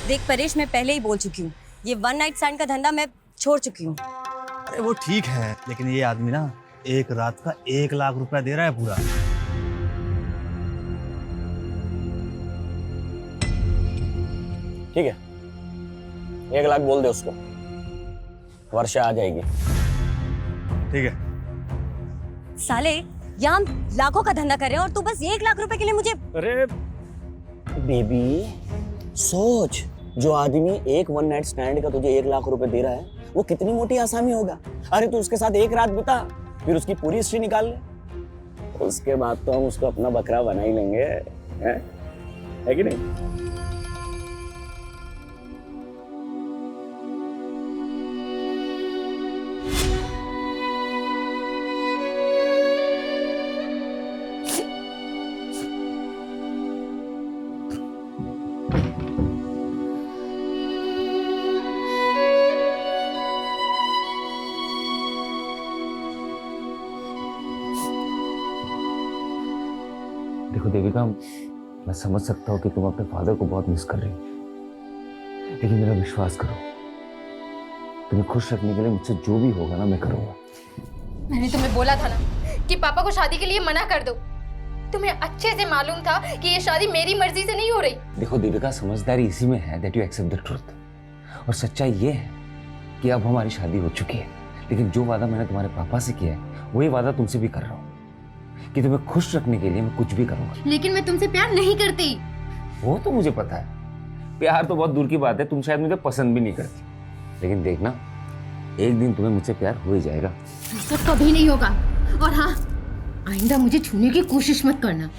देख परेश, मैं पहले ही बोल चुकी हूँ, ये वन नाइट स्टैंड का धंधा मैं छोड़ चुकी हूँ। अरे वो ठीक है, लेकिन ये आदमी ना एक रात का 1 लाख रुपया दे रहा है पूरा। ठीक है, 1 लाख बोल दे उसको, वर्षा आ जाएगी। ठीक है। साले, यहाँ हम लाखों का धंधा कर रहे हैं और तू बस 1 लाख रुपए के लिए मुझे। अरे बेबी, सोच, जो आदमी एक वन नाइट स्टैंड का तुझे 1 लाख रुपए दे रहा है, वो कितनी मोटी आसामी होगा। अरे तू उसके साथ एक रात बिता, फिर उसकी पूरी हिस्ट्री निकाल ले, उसके बाद तो हम उसको अपना बकरा बना ही लेंगे, है कि नहीं? देखो देविका, मैं समझ सकता हूँ कि तुम अपने फादर को बहुत मिस कर रही हो, लेकिन मेरा विश्वास करो, तुम्हें खुश रखने के लिए मुझसे जो भी होगा ना मैं करूँगा। मैंने तुम्हें बोला था ना कि पापा को शादी के लिए मना कर दो। तुम्हें अच्छे से मालूम था कि ये शादी मेरी मर्जी से नहीं हो रही। देखो देविका, समझदारी इसी में है that you accept the truth, और सच्चाई ये है कि अब हमारी शादी हो चुकी है, लेकिन जो वादा मैंने तुम्हारे पापा से किया है वही वादा तुमसे भी कर रहा हूँ कि तुम्हें खुश रखने के लिए मैं कुछ भी करूंगा। लेकिन मैं तुमसे प्यार नहीं करती। वो तो मुझे पता है, प्यार तो बहुत दूर की बात है, तुम शायद मुझे पसंद भी नहीं करती, लेकिन देखना एक दिन तुम्हें मुझसे प्यार हो ही जाएगा। ऐसा कभी नहीं होगा, और हाँ, आइंदा मुझे छूने की कोशिश मत करना।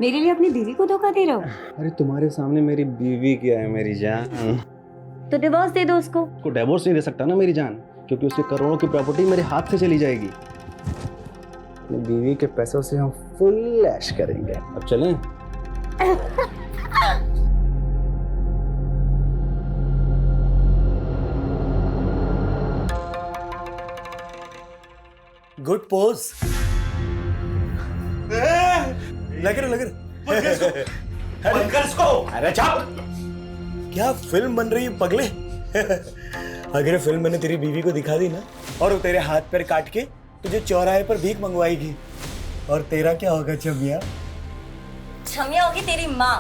मेरे लिए अपनी बीवी को धोखा दे रहे हो? अरे तुम्हारे सामने मेरी बीवी क्या है मेरी जान। तो डिवोर्स दे दो उसको। को डिवोर्स नहीं दे सकता ना मेरी जान, क्योंकि उसके करोड़ों की प्रॉपर्टी मेरे हाथ से चली जाएगी। अपनी बीवी के पैसों से हम फुल ऐश करेंगे। अब चलें? Good pose. लग रहा अरे चुप! क्या फिल्म बन रही है पगले। अगर फिल्म मैंने तेरी बीवी को दिखा दी ना, और वो तेरे हाथ पैर काट के तुझे चौराहे पर भीख मंगवाएगी, और तेरा क्या होगा छमिया? छमिया होगी तेरी माँ।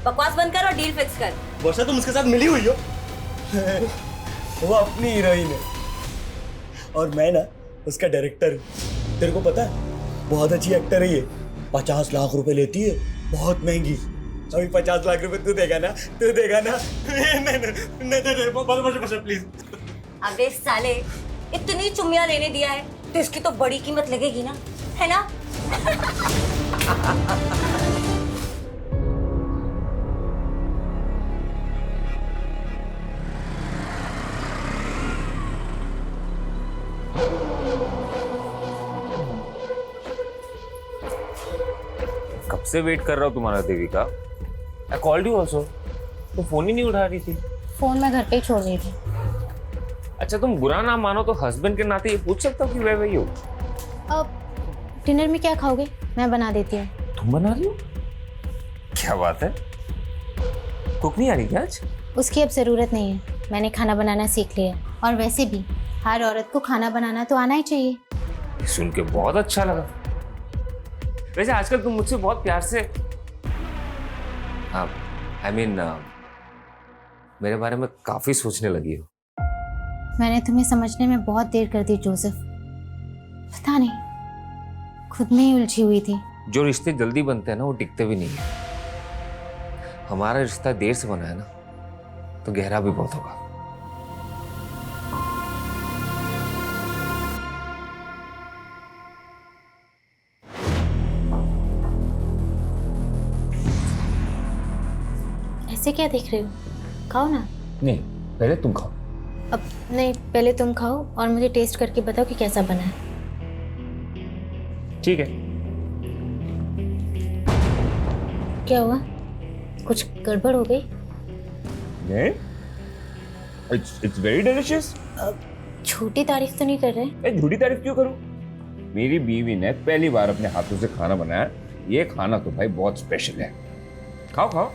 बकवास बंद कर और डील फिक्स कर। वर्षा, तुम उसके साथ मिली हुई हो? वो अपनी हीरोइन है और मैं ना उसका डायरेक्टर हूँ। तेरे को पता है, बहुत अच्छी एक्टर है ये। 50 लाख रुपए लेती है, बहुत महंगी। अभी 50 लाख रुपए तू देगा ना? नहीं, प्लीज। अबे साले, इतनी चुम्मियां लेने दिया है तो इसकी तो बड़ी कीमत लगेगी ना, है ना? कब से वेट कर रहा हूँ तुम्हारा Devika. I called you also, तुम फोन ही नहीं उठा रही थी। फोन मैं घर पे ही छोड़ रही थी। अच्छा, तुम बुरा ना मानो तो हस्बैंड के नाते ये पूछ सकता हूँ कि वे वही हो। अब डिनर में क्या खाओगे? मैं बना देती हूँ। तुम बना रही हो? क्या बात है, कुक नहीं आ रही क्या आज? उसकी अब ज़रूरत नहीं है, मैंने खाना बनाना सीख लिया। और वैसे भी हर औरत को खाना बनाना तो आना ही चाहिए। सुन के बहुत अच्छा लगा। वैसे आजकल तुम मुझसे बहुत प्यार से, हाँ, I mean, मेरे बारे में काफी सोचने लगी हो। मैंने तुम्हें समझने में बहुत देर कर दी जोसेफ। पता नहीं, खुद में ही उलझी हुई थी। जो रिश्ते जल्दी बनते हैं ना, वो टिकते भी नहीं है। हमारा रिश्ता देर से बना है ना, तो गहरा भी बहुत होगा। ऐसे क्या देख रहे हो? खाओ ना। नहीं, पहले तुम खाओ। अब नहीं, पहले तुम खाओ और मुझे टेस्ट करके बताओ कि कैसा बना है। ठीक है। क्या हुआ? कुछ गड़बड़ हो गई? नहीं, इट्स वेरी डिलीशियस। छोटी तारीफ तो नहीं कर रहे? झूठी तारीफ क्यों करूं? मेरी बीवी ने पहली बार अपने हाथों से खाना बनाया। ये खाना तो भाई बहुत स्पेशल है। खाओ खाओ।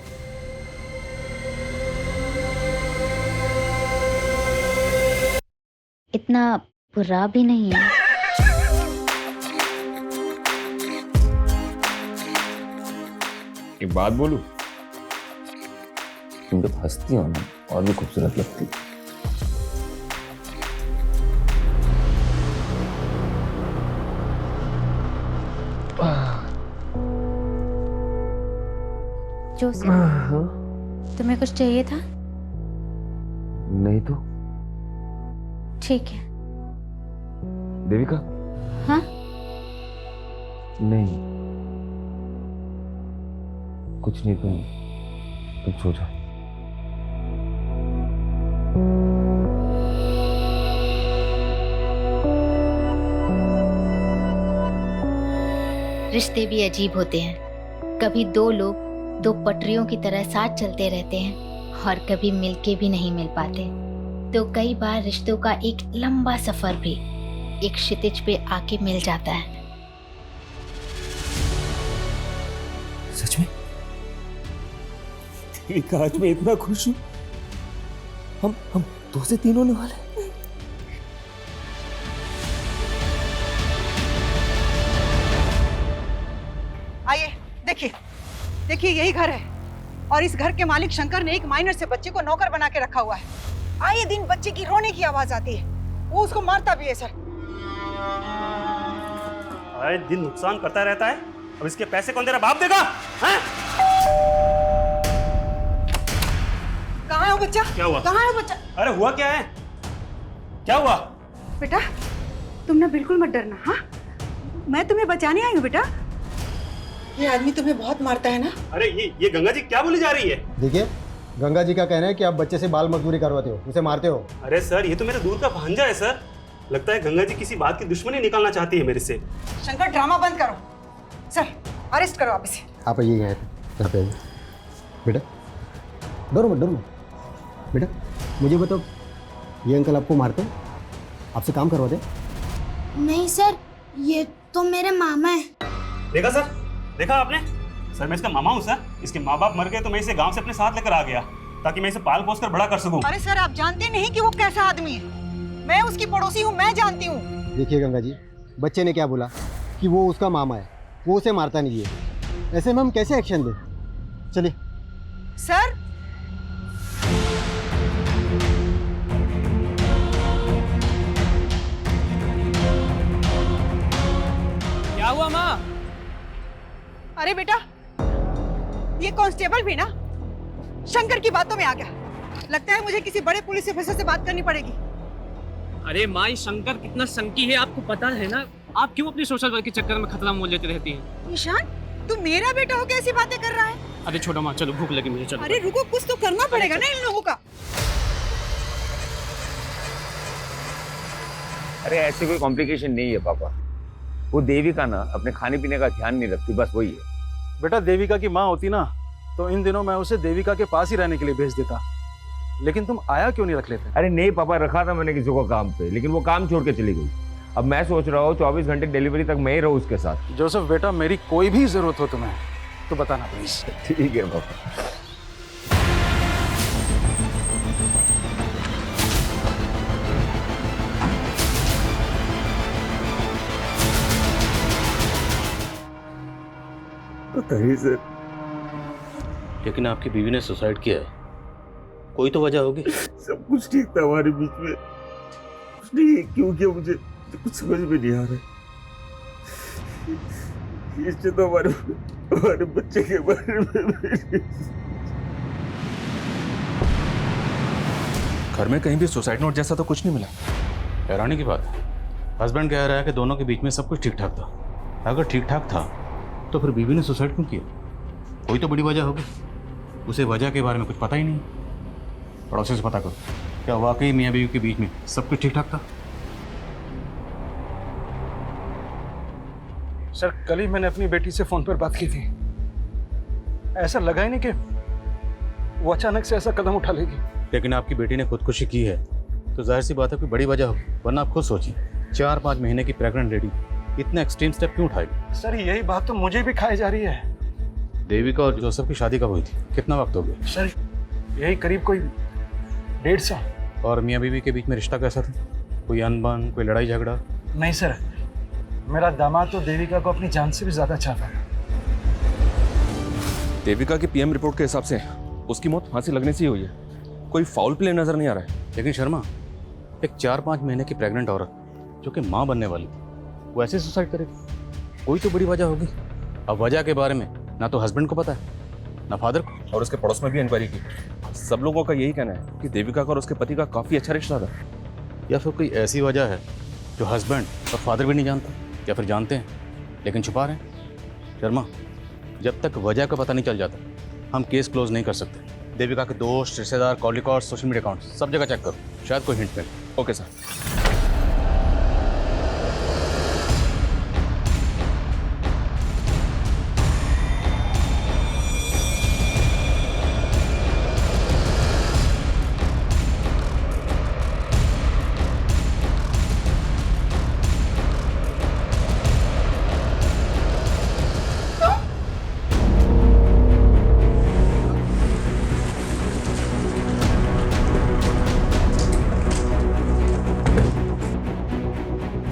इतना बुरा भी नहीं है। एक बात बोलूं, तुम जब हंसती हो ना और भी खूबसूरत लगती। जोसेफ, तुम्हें कुछ चाहिए था? नहीं तो ठीक है। देविका? हाँ? नहीं, कुछ नहीं, तुम सो जाओ। रिश्ते भी अजीब होते हैं। कभी दो लोग दो पटरियों की तरह साथ चलते रहते हैं और कभी मिलके भी नहीं मिल पाते। तो कई बार रिश्तों का एक लंबा सफर भी एक क्षितिज पे आके मिल जाता है। सच में? देविका, आज मैं इतना खुश हूँ। हम 2 से 3 होने वाले। आइए, देखिए देखिए, यही घर है और इस घर के मालिक शंकर ने एक माइनर से बच्चे को नौकर बना के रखा हुआ है। आए दिन बच्चे की रोने की आवाज आती है, वो उसको मारता भी है। सर, आए दिन नुकसान करता रहता है, अब इसके पैसे कौन तेरा बाप देगा? हैं? कहाँ है वो बच्चा? क्या हुआ? कहाँ है वो बच्चा? अरे हुआ क्या है? क्या हुआ? बेटा, तुम ना बिल्कुल मत डरना। हाँ, मैं तुम्हें बचाने आई हूँ बेटा। ये आदमी तुम्हें बहुत मारता है ना? अरे ये गंगा जी क्या बोली जा रही है? देखिए, गंगा जी का कहना है कि आप बच्चे से बाल मजदूरी करवाते हो, उसे मारते हो। अरे सर, ये तो मेरे दूर का भांजा है सर। लगता है गंगा जी किसी बात की दुश्मनी निकालना चाहती है मेरे से। शंकर, ड्रामा बंद करो। सर, अरेस्ट करो आप इसे। आप आइए यहाँ पे आइए। बेटा, डरो मत। बेटा, मुझे बताओ, ये अंकल आपको मारते हैं? आपसे काम करवाते? नहीं सर, ये तो मेरे मामा है। देखा सर, देखा आपने? सर, मैं इसका मामा हूँ सर। इसके माँ बाप मर गए तो मैं इसे गांव से अपने साथ लेकर आ गया ताकि मैं इसे पाल पोस कर बड़ा कर सकूं। अरे सर, आप जानते नहीं कि वो कैसा आदमी है। मैं उसकी पड़ोसी हूँ, मैं जानती हूँ। देखिए गंगा जी, बच्चे ने क्या बोला कि वो उसका मामा है, वो उसे मारता नहीं है। ऐसे में हम कैसे एक्शन दें? चलिए। सर, क्या हुआ माँ? अरे बेटा, ये कांस्टेबल भी ना शंकर की बातों में आ गया। लगता है मुझे किसी बड़े पुलिस ऑफिसर से बात करनी पड़ेगी। अरे माँ, ये शंकर कितना संकी है आपको पता है ना? आप क्यों अपनी सोशल वर्क के चक्कर में खतरा मोल लेती रहती हैं? ईशान, तू मेरा बेटा हो कैसी बातें कर रहा है? अरे छोड़ो माँ, चलो भूख लगी मुझे, चलो। अरे रुको, कुछ तो करना पड़ेगा ना इन लोगों का। अरे ऐसे कोई कॉम्प्लिकेशन नहीं है पापा। वो देविका ना अपने खाने पीने का ध्यान नहीं रखती, बस वही है। बेटा, देविका की माँ होती ना तो इन दिनों मैं उसे देविका के पास ही रहने के लिए भेज देता, लेकिन तुम आया क्यों नहीं रख लेते? अरे नहीं पापा, रखा था मैंने किसी को काम पे, लेकिन वो काम छोड़ के चली गई। अब मैं सोच रहा हूँ 24 घंटे डिलीवरी तक मैं ही रहूँ उसके साथ। जोसेफ बेटा, मेरी कोई भी जरूरत हो तुम्हें तो बताना प्लीज। ठीक है पापा। बताइए सर। लेकिन आपकी बीवी ने सुसाइड किया है, कोई तो वजह होगी। सब कुछ ठीक था हमारे बीच में, कुछ नहीं क्यों किया मुझे कुछ समझ में नहीं आ रहा। इससे तो हमारे बच्चे के बारे में घर में कहीं भी सुसाइड नोट जैसा तो कुछ नहीं मिला। हैरानी की बात है, हस्बैंड कह रहा है कि दोनों के बीच में सब कुछ ठीक ठाक था। अगर ठीक ठाक था तो फिर बीवी ने सुसाइड क्यों किया? कोई तो बड़ी वजह होगी। उसे वजह के बारे में कुछ पता ही नहीं। पड़ोसी से पता करो, क्या वाकई मियाँ बीवी के बीच में सब कुछ ठीक ठाक था? सर, कल ही मैंने अपनी बेटी से फोन पर बात की थी। ऐसा लगा ही नहीं कि वो अचानक से ऐसा कदम उठा लेगी। लेकिन आपकी बेटी ने खुदकुशी की है तो जाहिर सी बात है कोई बड़ी वजह होगी, वरना आप खुद सोचिए, 4-5 महीने की प्रेग्नेंट लेडी इतने एक्सट्रीम स्टेप क्यों उठाएगी? सर यही बात तो मुझे भी खाई जा रही है। देविका और जोसेफ की शादी कब हुई थी? कितना वक्त हो गया? सर यही करीब कोई 1.5 साल। और मियाँ बीवी के बीच में रिश्ता कैसा था? कोई अनबन, कोई लड़ाई झगड़ा? नहीं सर, मेरा दामाद तो देविका को अपनी जान से भी ज्यादा चाहता है। देविका की पीएम रिपोर्ट के हिसाब से उसकी मौत फांसी लगने से ही हुई है। कोई फाउल प्ले नजर नहीं आ रहा है। लेकिन शर्मा, एक 4-5 महीने की प्रेग्नेंट औरत जो कि माँ बनने वाली, वो ऐसे सुसाइड करेगी? कोई तो बड़ी वजह होगी। अब वजह के बारे में ना तो हस्बैंड को पता है ना फादर को। और उसके पड़ोस में भी इंक्वायरी की। सब लोगों का यही कहना है कि देविका का और उसके पति का काफी अच्छा रिश्ता था। या फिर कोई ऐसी वजह है जो हस्बैंड और फादर भी नहीं जानता, या फिर जानते हैं लेकिन छुपा रहे हैं। शर्मा, जब तक वजह का पता नहीं चल जाता हम केस क्लोज नहीं कर सकते। देविका के दोस्त, रिश्तेदार, call record, social media account सब जगह चेक करो, शायद कोई हिंट मिले। Okay sir.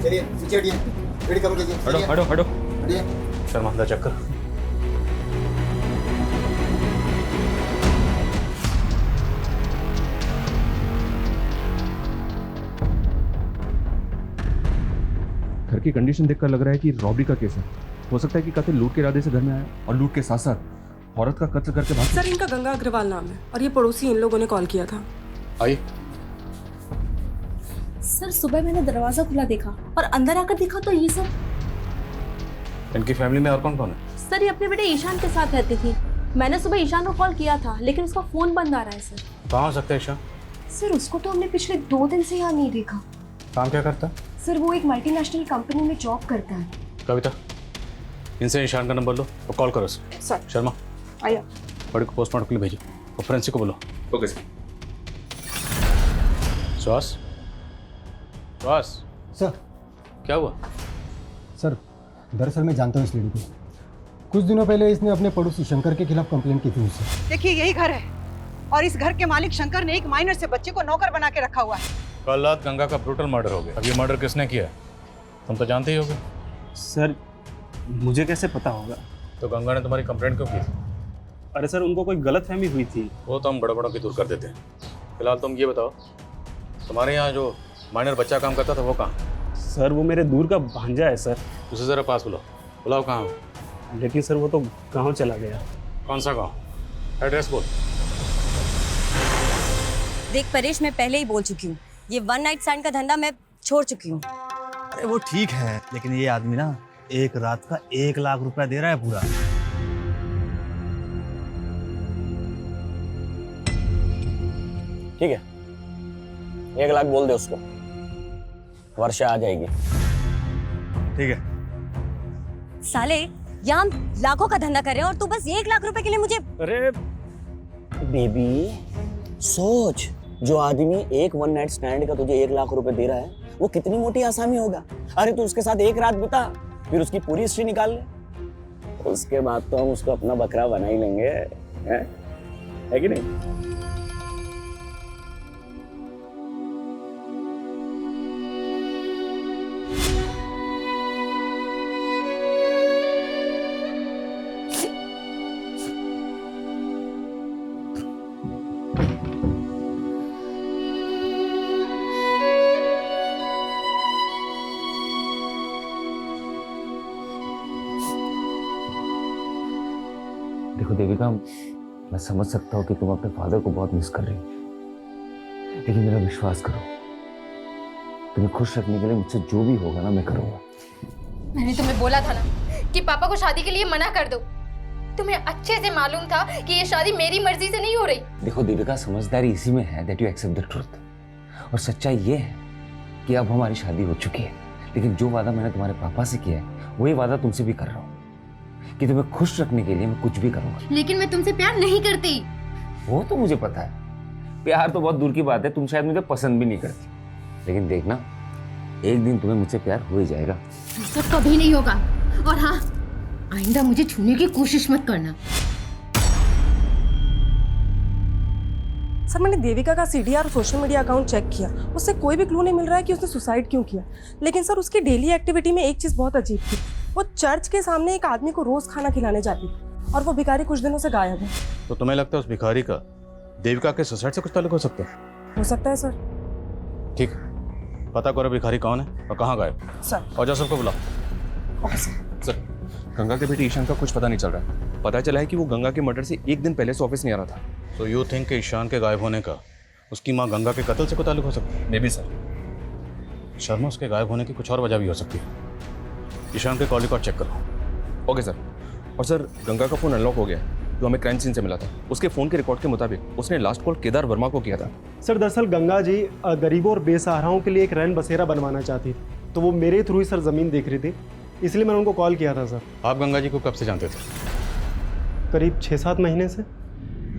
चलिए पीछे हटिए, गाड़ी कम कीजिए। हटो हटो हटो। हटिए। शर्मा अंदर चेक कर। घर की कंडीशन देखकर लग रहा है कि रॉबरी का केस है। हो सकता है कि कातिल लूट के इरादे से घर में आया और लूट के साथ साथ औरत का कत्ल करके भाग। सर इनका गंगा अग्रवाल नाम है और ये पड़ोसी इन लोगों ने कॉल किया था। आइए। सर सुबह मैंने दरवाजा खुला देखा और अंदर आकर देखा तो ये सब। इनकी फैमिली में और कौन कौन है? सर ये अपने बेटे ईशान के साथ रहती थी। मैंने सुबह ईशान को कॉल किया था लेकिन उसका फोन बंद आ रहा है सर। कहाँ हो सकता है ईशान? सर उसको तो हमने पिछले 2 दिन से यहाँ नहीं देखा। काम क्या करता? सर वो एक मल्टीनेशनल कंपनी में जॉब करता है। कविता, इनसे ईशान का नंबर लो और कॉल करो सर। शर्मा, आइए। बड़ी को पोस्टमार्टम के लिए भेजो और फ्रेंसिक को बोलो। Okay sir. श्वास, श्वास। सर। क्या हुआ? सर दरअसल मैं जानता हूँ इस लेडी को। कुछ दिनों पहले इसने अपने पड़ोसी शंकर के खिलाफ कंप्लेंट की थी मुझसे। देखिए यही घर है और इस घर के मालिक शंकर ने एक माइनर से बच्चे को नौकर बना के रखा हुआ है। कल रात गंगा का ब्रूटल मर्डर हो गया। अब ये मर्डर किसने किया तुम तो जानते ही होगे। सर मुझे कैसे पता होगा? तो गंगा ने तुम्हारी कंप्लेंट क्यों की? अरे सर उनको कोई गलतफहमी हुई थी। वो तो हम बड़ा बड़ों की दूर कर देते हैं। फिलहाल तुम ये बताओ, तुम्हारे यहाँ जो माइनर बच्चा काम करता था वो कहाँ? सर वो मेरे दूर का भांजा है सर। उसे ज़रा पास बुलाओ। बुलाओ कहाँ हो? लेकिन सर वो तो गाँव चला गया। कौन सा गाँव? एड्रेस बोल। देख परेश, मैं पहले ही बोल चुकी हूँ, ये 1 नाइट स्टैंड का धंधा मैं छोड़ चुकी हूँ। अरे वो ठीक है, लेकिन ये आदमी ना एक रात का 1 लाख रुपया दे रहा है पूरा। ठीक है, 1 लाख बोल दे उसको, वर्षा आ जाएगी। ठीक है। साले यहाँ हम लाखों का धंधा कर रहे हैं और तू बस 1 लाख रुपए के लिए मुझे। अरे बेबी सोच, जो आदमी एक 1 नाइट स्टैंड का तुझे 1 लाख रुपए दे रहा है वो कितनी मोटी आसामी होगा। अरे तू उसके साथ एक रात बिता, फिर उसकी पूरी हिस्ट्री निकाल ले, उसके बाद तो हम उसको अपना बकरा बना ही लेंगे, है कि नहीं? देखो देविका, मैं समझ सकता हूँ कि तुम अपने फादर को बहुत मिस कर रही हो, लेकिन मेरा विश्वास करो, तुम्हें खुश रखने के लिए मुझसे जो भी होगा ना मैं करूँगा। मैंने तुम्हें बोला था ना कि पापा को शादी के लिए मना कर दो। तुम्हें अच्छे से मालूम था कि ये शादी मेरी मर्जी से नहीं हो रही। देखो देविका, समझदारी इसी में है that you accept the truth। और सच्चाई ये है कि अब हमारी शादी हो चुकी है, लेकिन जो वादा मैंने तुम्हारे पापा से किया है वही वादा तुमसे भी कर रहा हूँ कि तुम्हें खुश रखने के लिए मैं कुछ भी करूँगा। लेकिन मैं तुमसे प्यार नहीं करती। वो तो मुझे पता है, प्यार तो बहुत दूर की बात है, तुम शायद मुझे पसंद भी नहीं करती, लेकिन देखना एक दिन तुम्हें मुझसे प्यार हो ही जाएगा। ये सब कभी नहीं होगा। और हाँ, आइंदा मुझे छूने की कोशिश मत करना। सर मैंने देविका का CDR social media account check किया, उससे कोई भी क्लू नहीं मिल रहा है कि उसने सुसाइड क्यों किया। लेकिन सर उसकी डेली एक्टिविटी में एक चीज़ बहुत अजीब थी, वो चर्च के सामने एक आदमी को रोज खाना खिलाने जाती थी और वो भिखारी कुछ दिनों से गायब है। तो तुम्हें लगता है उस भिखारी का देविका के सुसाइड से कुछ ताल्लुक हो सकता है? हो सकता है सर। ठीक, पता करो भिखारी कौन है और कहाँ गायब। सर। और जो सबको बुलाओ। Okay sir. सर, गंगा के बेटे ईशान का कुछ पता नहीं चल रहा है। पता चला है कि वो गंगा के मर्डर से एक दिन पहले से ऑफिस नहीं आ रहा था। तो यू थिंक कि ईशान के गायब होने का उसकी माँ गंगा के कत्ल से कोई ताल्लुक हो सकता है? May be sir. शर्मा, उसके गायब होने की कुछ और वजह भी हो सकती है। ईशान के कॉल रिकॉर्ड चेक करो। Okay sir. और सर, गंगा का फोन अनलॉक हो गया जो हमें क्राइम सीन से मिला था। उसके फोन के रिकॉर्ड के मुताबिक उसने लास्ट कॉल केदार वर्मा को किया था। सर दरअसल गंगा जी गरीबों और बेसहाराओं के लिए एक रैन बसेरा बनवाना चाहती थी, तो वो मेरे थ्रू ही सर ज़मीन देख रही थी, इसलिए मैंने उनको कॉल किया था। सर, आप गंगा जी को कब से जानते थे? करीब 6-7 महीने से।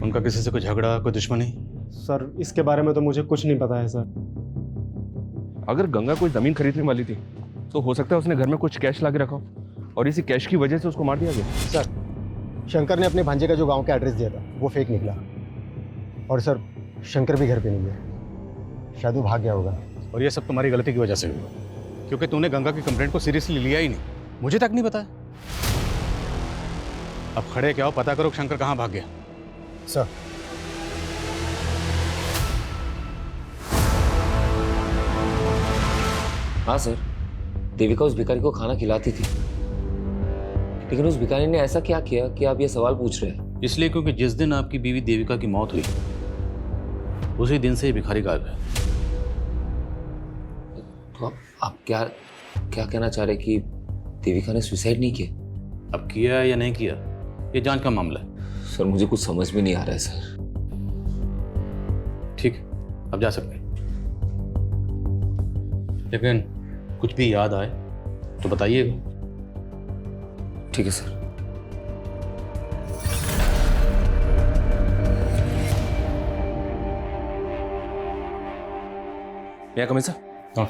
उनका किसी से कोई झगड़ा, कोई दुश्मनी? सर इसके बारे में तो मुझे कुछ नहीं पता है सर। अगर गंगा कोई ज़मीन खरीदने वाली थी तो हो सकता है उसने घर में कुछ कैश ला के रखा हो और इसी कैश की वजह से उसको मार दिया गया। सर, शंकर ने अपने भांजे का जो गांव का एड्रेस दिया था वो फेक निकला। और सर, शंकर भी घर पे नहीं है, शायद वो भाग गया होगा। और ये सब तुम्हारी गलती की वजह से हुआ, क्योंकि तूने गंगा की कंप्लेंट को सीरियसली लिया ही नहीं, मुझे तक नहीं बताया। अब खड़े क्या हो, पता करो शंकर कहाँ भाग गया। सर, हाँ सर, देविका उस भिखारी को खाना खिलाती थी, लेकिन उस भिखारी ने ऐसा क्या किया कि आप ये सवाल पूछ रहे हैं? इसलिए क्योंकि जिस दिन आपकी बीवी देविका की मौत हुई उसी दिन से ही भिखारी गायब है। तो आप क्या कहना चाह रहे कि देविका ने सुसाइड नहीं किया? अब किया या नहीं किया ये जांच का मामला है। सर मुझे कुछ समझ में नहीं आ रहा है सर। ठीक, अब जा सकते हैं, लेकिन कुछ भी याद आए तो बताइएगा। ठीक है सर। मैं कमिंग सर? हाँ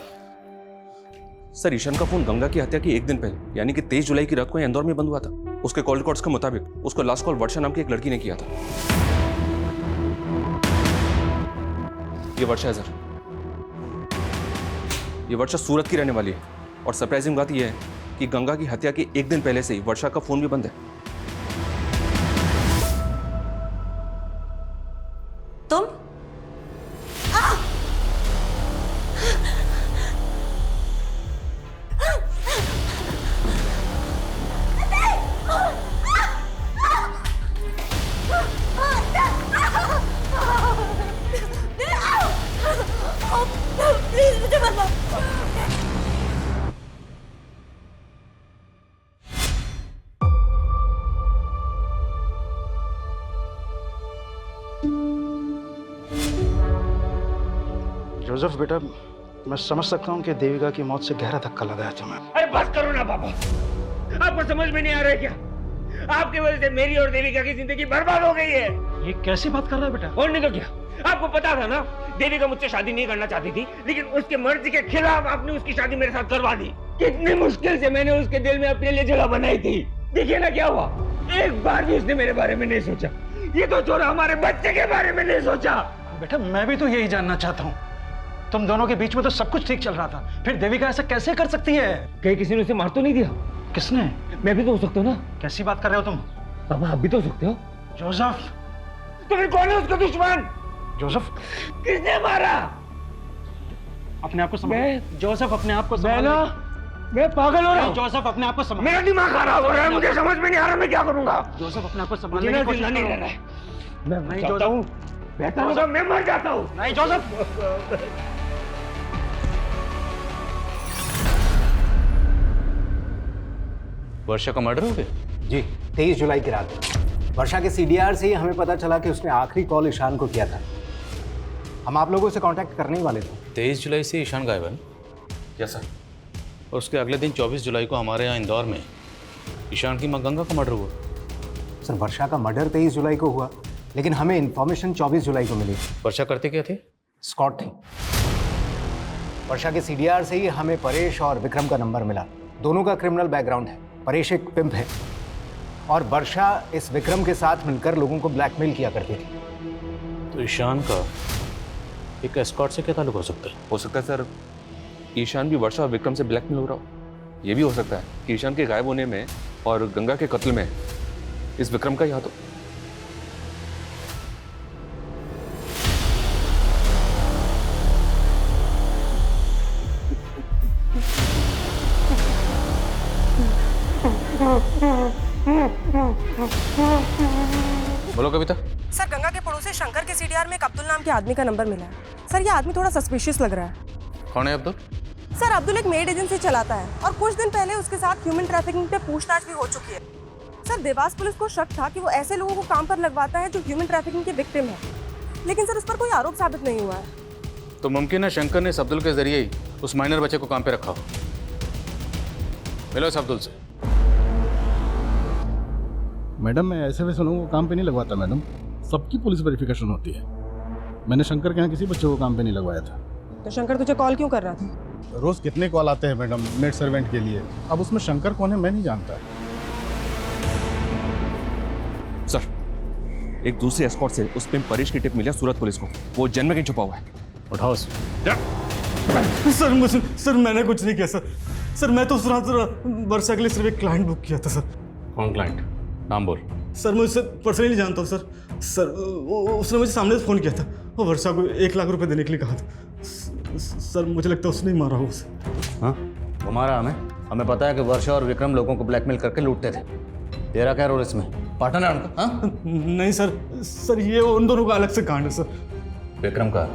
सर, ईशान का फोन गंगा की हत्या की एक दिन पहले यानी कि 23 जुलाई की रात को इंदौर में बंद हुआ था। उसके कॉल रिकॉर्ड्स के मुताबिक उसको लास्ट कॉल वर्षा नाम की एक लड़की ने किया था। ये वर्षा है सर, ये वर्षा सूरत की रहने वाली है। और सरप्राइजिंग बात यह है कि गंगा की हत्या के एक दिन पहले से ही वर्षा का फोन भी बंद है। तुम मुझे मत मारो। जोसेफ बेटा, मैं समझ सकता हूँ कि देविका की मौत से गहरा धक्का लगा है तुम्हें। अरे बस करो ना पापा, आपको समझ में नहीं आ रहा है क्या? आपकी वजह से मेरी और देविका की जिंदगी बर्बाद हो गई है। ये कैसी बात कर रहा है बेटा? और नहीं तो क्या, आपको पता था ना देविका मुझसे शादी नहीं करना चाहती थी, लेकिन उसके मर्जी के खिलाफ आपने उसकी शादी मेरे साथ करवा दी। कितनी मुश्किल से मैंने उसके दिल में अपने लिए जगह बनाई थी। देखिए ना क्या हुआ, एक बार भी उसने मेरे बारे में नहीं सोचा। ये तो छोड़ा, हमारे बच्चे के बारे में नहीं सोचा। बेटा मैं भी तो यही जानना चाहता हूँ, तुम दोनों के बीच में तो सब कुछ ठीक चल रहा था, फिर देविका ऐसा कैसे कर सकती है? कहीं किसी ने उसे मार तो नहीं दिया? किसने? मैं भी तो हो सकता हूँ ना। कैसी बात कर रहे हो तुम? पापा आप भी तो हो सकते हो। जोसेफ, तो फिर कौन है उसका दुश्मन? जोसेफ, किसने मारा? अपने आप को संभालो। जोसेफ अपने आप को संभालो। मैं पागल हो रहा हूँ। जोसेफ अपने आप को संभालो। मेरा दिमाग खराब हो रहा है, मुझे समझ में नहीं आ रहा मैं क्या करूँगा। जोसेफ अपने आप को मुझे संभालने ना की कोशिश जिंदा नहीं करो। रहना है। मैं चाहता हूँ बेहतर होगा मैं मर जाता हूँ। नहीं जोसेफ। वर्षा का मर्डर हो गया? जी, 23 जुलाई की रात वर्षा के सीडीआर से ही हमें पता चला कि उसने आखिरी कॉल ईशान को किया था। हम आप लोगों से कांटेक्ट करने ही वाले थे। 23 जुलाई से ईशान गायब है? Yes sir. और उसके अगले दिन 24 जुलाई को हमारे यहाँ इंदौर में ईशान की माँ गंगा का मर्डर हुआ। सर वर्षा का मर्डर 23 जुलाई को हुआ, लेकिन हमें इन्फॉर्मेशन 24 जुलाई को मिली। वर्षा करते क्या थे? स्कॉट थे। वर्षा के सीडीआर से ही हमें परेश और विक्रम का नंबर मिला। दोनों का क्रिमिनल बैकग्राउंड है। परेश एक पिंप है और वर्षा इस विक्रम के साथ मिलकर लोगों को ब्लैकमेल किया करती थी। तो ईशान का एक एस्कॉर्ट से क्या ताल्लुक हो सकता है? हो सकता है सर ईशान भी वर्षा और विक्रम से ब्लैकमेल हो रहा हो। ये भी हो सकता है कि ईशान के गायब होने में और गंगा के कत्ल में इस विक्रम का ही हाथ हो। बोलो कविता। सर गंगा के पड़ोसी शंकर के सीडीआर में एक अब्दुल नाम के आदमी का नंबर मिला है। सर ये आदमी थोड़ा सस्पिशियस लग रहा है। कौन है अब्दुल? सर अब्दुल एक मेड एजेंसी चलाता है और कुछ दिन पहले उसके साथ ह्यूमन ट्रैफिकिंग पे पूछताछ भी हो चुकी है। सर देवास पुलिस को शक था कि वो ऐसे लोगों को काम पर लगवाता है जो ह्यूमन ट्रैफिकिंग के विक्टिम है, लेकिन सर उस पर कोई आरोप साबित नहीं हुआ है। तो मुमकिन है शंकर ने इस अब्दुल के जरिए ही उस माइनर बच्चे को काम पे रखा हो। मिलो इस अब्दुल से। मैडम मैं ऐसे वैसे लोगों को काम पे नहीं लगवाता मैडम, सबकी पुलिस वेरिफिकेशन होती है। मैंने शंकर के यहाँ किसी बच्चे को काम पे नहीं लगवाया था। तो शंकर तुझे कॉल क्यों कर रहा था? रोज कितने कॉल आते हैं मैडम मेड सर्वेंट के लिए, अब उसमें शंकर कौन है मैं नहीं जानता। सर एक दूसरे एस्कॉर्ट से उस पे परेश की टिप मिली सूरत पुलिस को। वो जन्म में कहीं छुपा हुआ है। उठाओ सर मैंने कुछ नहीं किया सर मैं तो उस रात वर्षा के लिए सिर्फ एक क्लाइंट बुक किया था सर। कौन क्लाइंट? नाम बोल। सर मैं उससे पर्सनली जानता हूँ सर उसने मुझे सामने से फ़ोन किया था। वो वर्षा को 1 लाख रुपए देने के लिए कहा था। सर मुझे लगता है उसने ही मारा हो उसे। हाँ वो मारा हमें पता है कि वर्षा और विक्रम लोगों को ब्लैकमेल करके लूटते थे। तेरा क्या रोल इसमें? पार्टनर है उनका? हाँ? नहीं सर ये उन दोनों का अलग से कांड है सर। विक्रम का?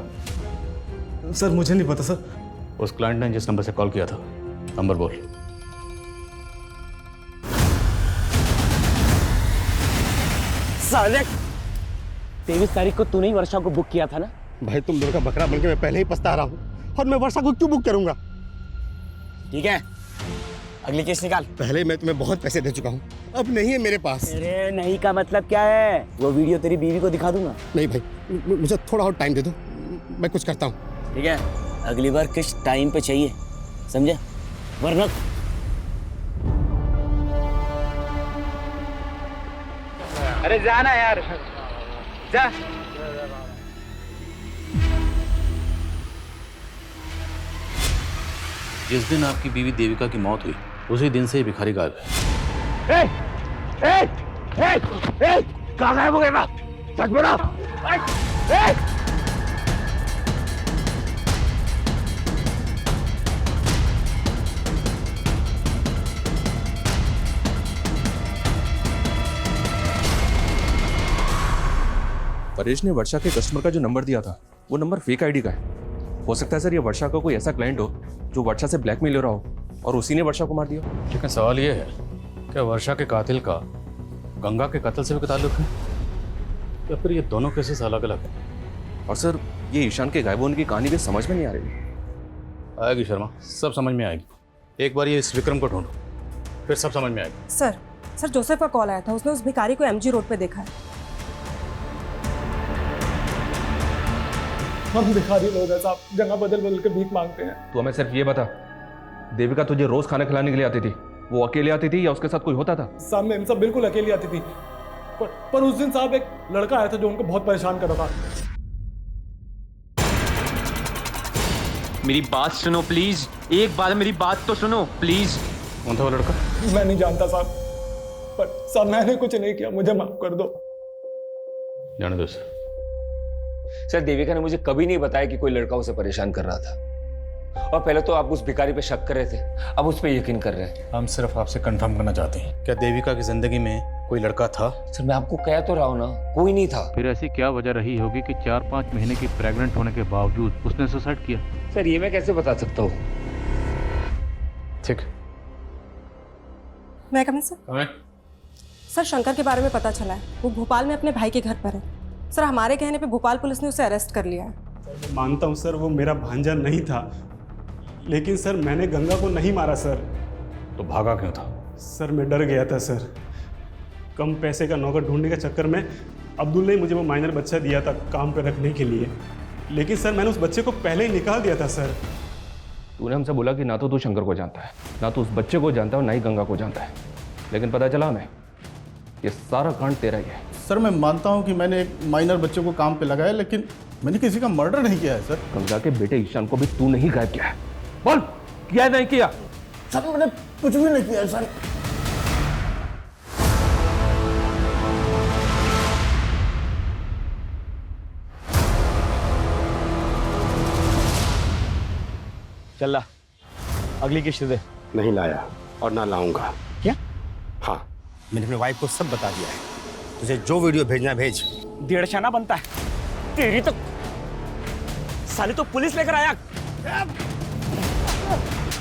सर मुझे नहीं पता सर। उस क्लाइंट ने जिस नंबर से कॉल किया था नंबर बोल। साले 23 तारीख को तूने ही वर्षा को बुक किया था ना? भाई तुम दोनों का बकरा बनके मैं पहले ही पछता रहा हूँ और मैं वर्षा को क्यों बुक करूंगा? ठीक है अगली केस निकाल। पहले मैं तुम्हें बहुत पैसे दे चुका हूँ, अब नहीं है मेरे पास। अरे नहीं का मतलब क्या है? वो वीडियो तेरी बीवी को दिखा दूंगा। नहीं भाई मुझे थोड़ा और टाइम दे दो, मैं कुछ करता हूँ। ठीक है अगली बार किस टाइम पे चाहिए समझे, वरना अरे जाना यार जा। जिस दिन आपकी बीवी देविका की मौत हुई उसी दिन से ही भिखारी गायब है। कहाँ गायब हो गया? सच बोला। परेश ने वर्षा के कस्टमर का जो नंबर दिया था वो नंबर फेक आईडी का है। हो सकता है सर ये वर्षा का कोई ऐसा क्लाइंट हो जो वर्षा से ब्लैकमेल ले रहा हो और उसी ने वर्षा को मार दिया। लेकिन सवाल ये है क्या वर्षा के कातिल का गंगा के कत्ल से भी ताल्लुक है या फिर ये दोनों केसेस अलग अलग हैं? और सर ये ईशान के गायब होने की कहानी भी समझ में नहीं आ रही। आएगी शर्मा, सब समझ में आएगी। एक बार ये इस विक्रम को ढूंढो फिर सब समझ में आएगी। सर जोसेफ का कॉल आया था, उसने उस भिखारी को एमजी रोड पे देखा है। हम भिखारी लोग हैं साहब, जगह बदल बदल के भीख मांगते हैं। तो हमें सिर्फ ये बता, देविका तुझे रोज खाना खिलाने के लिए आती थी, वो अकेले आती थी या उसके साथ कोई होता था? सामने इन सब बिल्कुल अकेली आती थी, पर उस दिन साहब एक लड़का आया था जो उनको बहुत परेशान कर रहा था। मेरी बात सुनो प्लीज, एक बार मेरी बात तो सुनो प्लीज। कौन था वो लड़का? मैं नहीं जानता साहब, पर साहब मैंने कुछ नहीं किया, मुझे माफ कर दो। जाने दो सर। देविका ने मुझे कभी नहीं बताया कि कोई लड़का उसे परेशान कर रहा था, और पहले तो आप उस भिखारी पे शक कर रहे थे, अब उस पे यकीन कर रहे हैं। हम सिर्फ आपसे कंफर्म करना चाहते हैं, क्या देविका की जिंदगी में कोई लड़का था? सर मैं आपको कह तो रहा हूँ ना, कोई नहीं था। फिर ऐसी क्या वजह रही होगी कि 4-5 महीने की प्रेग्नेंट होने के बावजूद उसने सुसाइड किया? सर ये मैं कैसे बता सकता हूँ। ठीक, मैं कमिंग सर, शंकर के बारे में पता चला है, वो भोपाल में अपने भाई के घर पर है। सर हमारे कहने पे भोपाल पुलिस ने उसे अरेस्ट कर लिया है। मानता हूँ सर वो मेरा भांजा नहीं था, लेकिन सर मैंने गंगा को नहीं मारा सर। तो भागा क्यों था? सर मैं डर गया था सर। कम पैसे का नौकर ढूंढने के चक्कर में अब्दुल ने मुझे वो माइनर बच्चा दिया था काम पे रखने के लिए, लेकिन सर मैंने उस बच्चे को पहले ही निकाल दिया था सर। तूने हमसे बोला कि ना तो तू शंकर को जानता है, ना तो उस बच्चे को जानता है और ना ही गंगा को जानता है, लेकिन पता चला हमें ये सारा कांड तेरा ही है। सर मैं मानता हूँ कि मैंने एक माइनर बच्चे को काम पे लगाया, लेकिन मैंने किसी का मर्डर नहीं किया है सर। गंगा के बेटे ईशान को भी तू नहीं गायब किया है, बोल किया नहीं किया? सर मैंने कुछ भी नहीं किया सर। चल ला, अगली किश्त दे। नहीं लाया और ना लाऊंगा। क्या? हाँ, मैंने अपनी वाइफ को सब बता दिया है। तुझे जो वीडियो भेजना भेज। 1.5 आना बनता है तेरी तो साली तो पुलिस लेकर आया।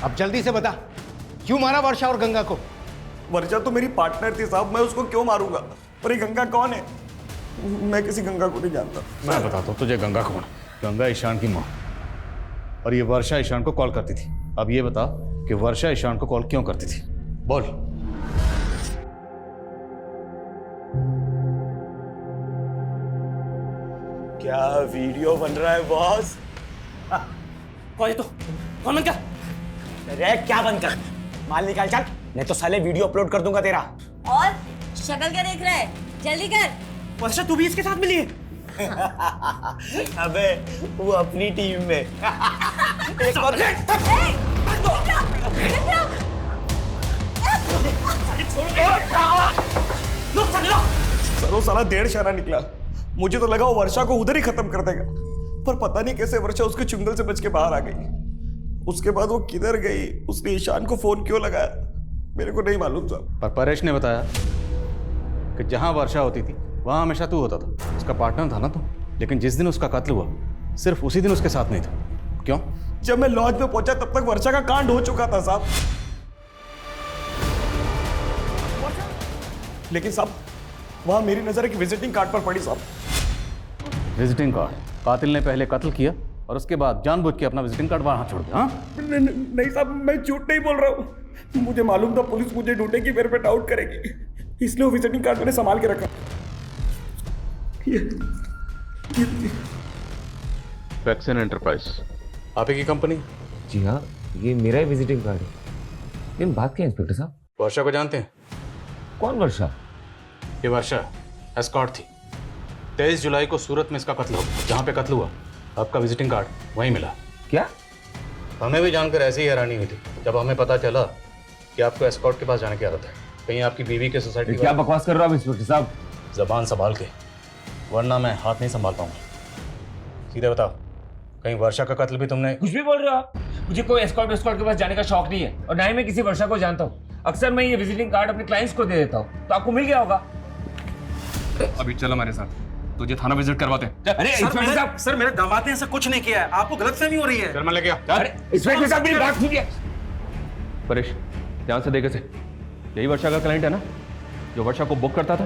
अब जल्दी से बता, क्यों मारा वर्षा और गंगा को? वर्षा तो मेरी पार्टनर थी साहब, मैं उसको क्यों मारूंगा? और ये गंगा कौन है? मैं किसी गंगा को नहीं जानता। मैं बताता हूँ तुझे गंगा कौन है। गंगा ईशान की माँ, और ये वर्षा ईशान को कॉल करती थी। अब ये बता कि वर्षा ईशान को कॉल क्यों करती थी, बोल। क्या वीडियो बन रहा है बॉस? कौन है तू? कौन बंद कर? अरे क्या बंद कर? माल निकाल चल, नहीं तो साले वीडियो अपलोड कर दूंगा तेरा। और शक्ल क्या देख रहा है, जल्दी कर। वर्षा तू भी इसके साथ मिली है? अबे वो अपनी टीम में। एक और सरो साला 1.5 आना निकला। मुझे तो लगा वो वर्षा को उधर ही खत्म कर देगा, पर पता नहीं कैसे वर्षा उसके चुंगल से बच के बाहर आ गई। उसके बाद वो किधर गई, उसने ईशान को फोन क्यों लगाया, मेरे को नहीं मालूम था। पर परेश ने बताया कि जहां वर्षा होती थी वहां हमेशा तू होता था, उसका पार्टनर था ना तू। लेकिन जिस दिन उसका कत्ल हुआ सिर्फ उसी दिन उसके साथ नहीं था। क्यों? जब मैं लॉज में पहुंचा तब तक वर्षा का कांड हो चुका था साहब। लेकिन साहब वहां मेरी नजर एक विजिटिंग कार्ड पर पड़ी साहब। Visiting card? कातिल ने पहले कत्ल किया और उसके बाद जानबूझ के अपना विजिटिंग कार्ड वहां छोड़ दिया। हाँ? नहीं साहब, मैं झूठ नहीं बोल रहा हूँ। मुझे मालूम था पुलिस मुझे ढूंढेगी, मेरे पे डाउट करेगी, इसलिए वो विजिटिंग कार्ड मैंने संभाल के रखा। वैक्सीन एंटरप्राइज आप ही की कंपनी? जी हाँ, ये मेरा ही विजिटिंग कार्ड है। लेकिन बात क्या है इंस्पेक्टर साहब? वर्षा को जानते हैं? कौन वर्षा? ये वर्षा एस्कॉर्ट थी। 23 जुलाई को सूरत में इसका कत्ल हुआ। जहाँ पे कत्ल हुआ आपका विजिटिंग कार्ड वहीं मिला। क्या? हमें भी जानकर ऐसी ही हैरानी हुई थी जब हमें पता चला कि आपको एस्कॉर्ट के पास जाने की आदत है। कहीं आपकी बीवी के सोसाइटी? क्या बकवास कर रहे हो आप इंस्पेक्टर साहब? जबान संभाल के, वरना मैं हाथ नहीं संभाल पाऊंगा। सीधे बताओ, कहीं वर्षा का कत्ल भी तुमने? कुछ भी बोल रहे हो आप? मुझे कोई एस्कॉर्ट के पास जाने का शौक नहीं है, और ना ही मैं किसी वर्षा को जानता हूँ। अक्सर मैं ये विजिटिंग कार्ड अपने क्लाइंट्स को दे देता हूँ, तो आपको मिल गया होगा। अभी चल हमारे साथ, तुझे थाना विजिट करवाते हैं। अरे इंस्पेक्टर साहब, सर मेरे दामाद ने ऐसा कुछ नहीं किया है, आपको गलतफहमी हो रही है। चल मैं लेके आ। अरे इंस्पेक्टर साहब मेरी बात सुनिए। परेश ध्यान से देखे से, यही वर्षा का क्लाइंट है ना जो वर्षा को बुक करता था?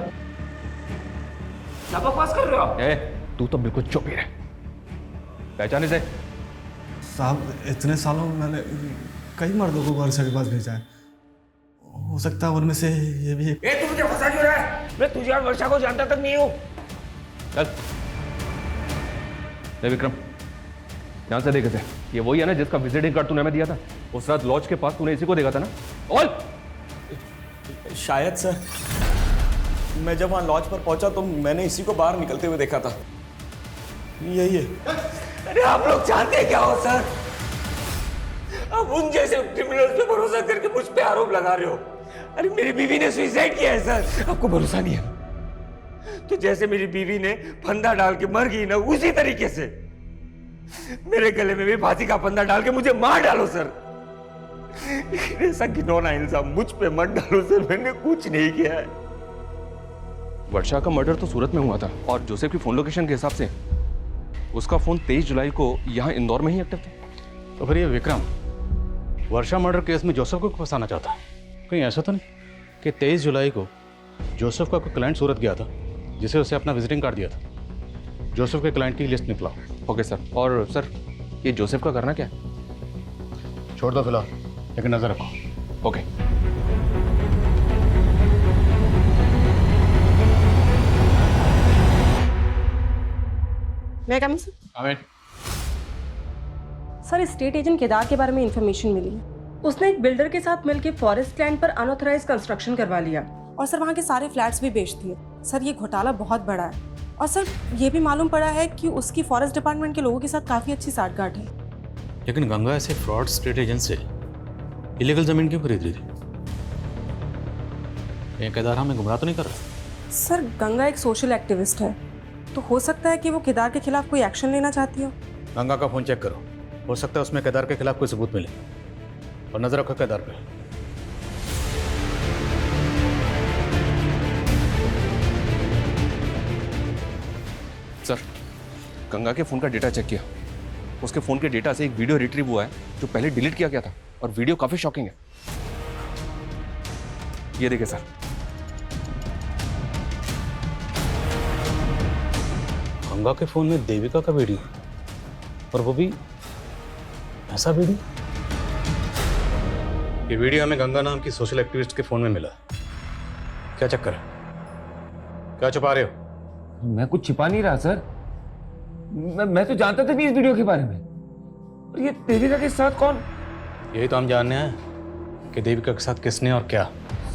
क्या बकवास कर रहे हो आप? तू तो बिल्कुल चुप ही रहे। पहचाने से? साहब इतने सालों में मैंने कई मर्दों को वर्षा के पास भेजा है, हो सकता है उनमें से ये भी एक। तू मुझे फंसा क्यों रहा है? मैं तुझे और वर्षा को जानता तक नहीं हूँ। चल विक्रम, ध्यान से देखे थे, ये वही है ना जिसका विजिटिंग कार्ड तूने हमें दिया था? उस रात लॉज के पास तूने इसी को देखा था ना? और शायद सर, मैं जब वहां लॉज पर पहुंचा तो मैंने इसी को बाहर निकलते हुए देखा था। यही है। अरे आप लोग जानते हैं क्या हो सर? आप उन जैसे क्रिमिनल्स पे भरोसा करके मुझ पे आरोप लगा रहे हो। अरे मेरी बीवी ने सुसाइड किया है सर, आपको भरोसा नहीं है? तो जैसे मेरी बीवी ने फंदा डाल के मर गई ना, उसी तरीके से मेरे गले में भी फांसी का फंदा डाल के मुझे मार डालो सर। ऐसा घिनौना इल्जाम मुझ पे मत डालो सर, मैंने कुछ नहीं किया है। वर्षा का मर्डर तो सूरत में हुआ था, और जोसेफ की फोन लोकेशन के हिसाब से उसका फोन 23 जुलाई को यहाँ इंदौर में ही एक्टिव था। तो फिर ये विक्रम वर्षा मर्डर केस में जोसेफ को फंसाना चाहता है? कहीं ऐसा तो नहीं कि 23 जुलाई को जोसेफ का कोई क्लाइंट सूरत गया था जिसे उसे अपना विजिटिंग कार्ड दिया था? जोसेफ के क्लाइंट की लिस्ट निकला। Okay sir. और सर ये जोसेफ का करना क्या है? छोड़ दो फिलहाल, लेकिन नजर रखो। ओके। मैं कम से Aamir sir state agent Kedar के बारे में इंफॉर्मेशन मिली है। उसने एक बिल्डर के साथ मिलकर फॉरेस्ट लैंड पर अनऑथराइज कंस्ट्रक्शन करवा लिया और सर वहाँ के सारे फ्लैट्स भी बेच दिए। सर ये घोटाला बहुत बड़ा है और सर ये भी मालूम पड़ा है कि उसकी फॉरेस्ट डिपार्टमेंट के लोगों के साथ काफ़ी अच्छी साठगांठ है। लेकिन गंगा ऐसे फ्रॉड स्टेट एजेंट से इलीगल जमीन क्यों खरीद रही थी? ये केदार हमें गुमराह तो नहीं कर रहा? सर गंगा एक सोशल एक्टिविस्ट है, तो हो सकता है कि वो केदार के खिलाफ कोई एक्शन लेना चाहती हो। गंगा का फोन चेक करो, हो सकता है उसमें केदार के खिलाफ कोई सबूत मिले। और नजर रखो केदार पे। सर, गंगा के फ़ोन का डेटा चेक किया। उसके फ़ोन के डेटा से एक वीडियो रिट्रीव हुआ है जो पहले डिलीट किया गया था और वीडियो काफ़ी शॉकिंग है। ये देखिए सर। गंगा के फोन में देविका का वीडियो, और वो भी ऐसा वीडियो। ये वीडियो हमें गंगा नाम की सोशल एक्टिविस्ट के फोन में मिला। क्या चक्कर है? क्या छुपा रहे हो? मैं कुछ छिपा नहीं रहा सर। मैं तो जानता था नहीं इस वीडियो के बारे में। और ये देविका के साथ कौन? यही तो हम जानने हैं कि देविका के साथ किसने और क्या।